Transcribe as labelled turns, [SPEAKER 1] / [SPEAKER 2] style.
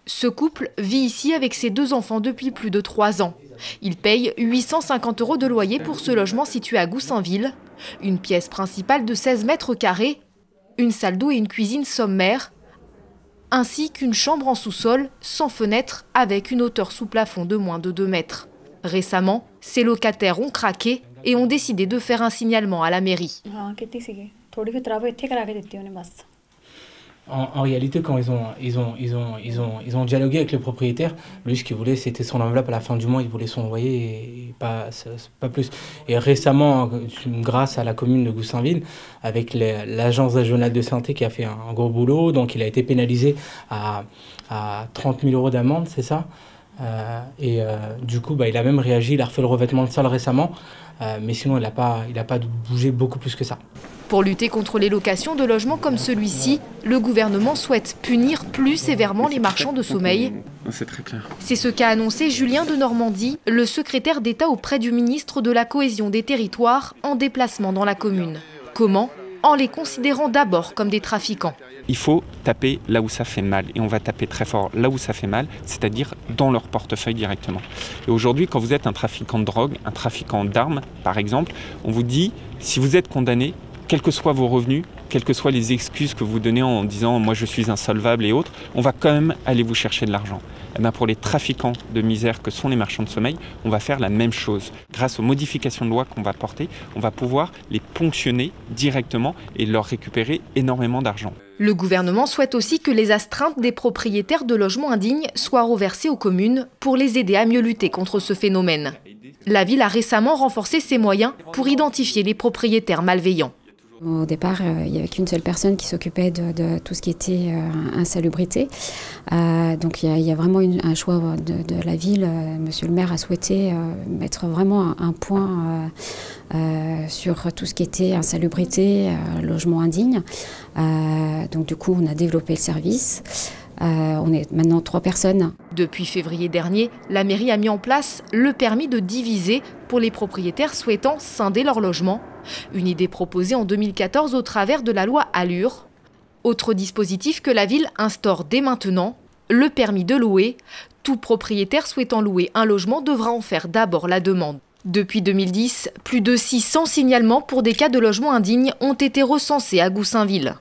[SPEAKER 1] Ce couple vit ici avec ses 2 enfants depuis plus de 3 ans. Il paye 850 € de loyer pour ce logement situé à Goussainville. Une pièce principale de 16 mètres carrés, une salle d'eau et une cuisine sommaire, ainsi qu'une chambre en sous-sol sans fenêtre avec une hauteur sous plafond de moins de 2 mètres. Récemment, ces locataires ont craqué et ont décidé de faire un signalement à la mairie.
[SPEAKER 2] En réalité, quand ils ont dialogué avec le propriétaire, lui, ce qu'il voulait, c'était son enveloppe à la fin du mois. Il voulait son loyer et pas plus. Et récemment, grâce à la commune de Goussainville, avec l'agence régionale de santé qui a fait un gros boulot, donc il a été pénalisé à 30 000 € d'amende, c'est ça. Du coup, il a même réagi, il a refait le revêtement de sol récemment, mais sinon il n'a pas bougé beaucoup plus que ça.
[SPEAKER 1] Pour lutter contre les locations de logements comme celui-ci, le gouvernement souhaite punir plus sévèrement les marchands de sommeil.
[SPEAKER 3] C'est très clair.
[SPEAKER 1] C'est ce qu'a annoncé Julien de Normandie, le secrétaire d'État auprès du ministre de la Cohésion des Territoires, en déplacement dans la commune. Comment ? En les considérant d'abord comme des trafiquants.
[SPEAKER 4] Il faut taper là où ça fait mal. Et on va taper très fort là où ça fait mal, c'est-à-dire dans leur portefeuille directement. Et aujourd'hui, quand vous êtes un trafiquant de drogue, un trafiquant d'armes, par exemple, on vous dit, si vous êtes condamné, quels que soient vos revenus, quelles que soient les excuses que vous donnez en disant « moi je suis insolvable » et autres, on va quand même aller vous chercher de l'argent. Et bien pour les trafiquants de misère que sont les marchands de sommeil, on va faire la même chose. Grâce aux modifications de loi qu'on va porter, on va pouvoir les ponctionner directement et leur récupérer énormément d'argent.
[SPEAKER 1] Le gouvernement souhaite aussi que les astreintes des propriétaires de logements indignes soient reversées aux communes pour les aider à mieux lutter contre ce phénomène. La ville a récemment renforcé ses moyens pour identifier les propriétaires malveillants.
[SPEAKER 5] Au départ, il n'y avait qu'une seule personne qui s'occupait de tout ce qui était insalubrité. Donc il y a vraiment un choix de la ville. Monsieur le maire a souhaité mettre vraiment un point sur tout ce qui était insalubrité, logement indigne. Donc du coup, on a développé le service. On est maintenant 3 personnes.
[SPEAKER 1] Depuis février dernier, la mairie a mis en place le permis de diviser pour les propriétaires souhaitant scinder leur logement. Une idée proposée en 2014 au travers de la loi Allure. Autre dispositif que la ville instaure dès maintenant, le permis de louer. Tout propriétaire souhaitant louer un logement devra en faire d'abord la demande. Depuis 2010, plus de 600 signalements pour des cas de logement indigne ont été recensés à Goussainville.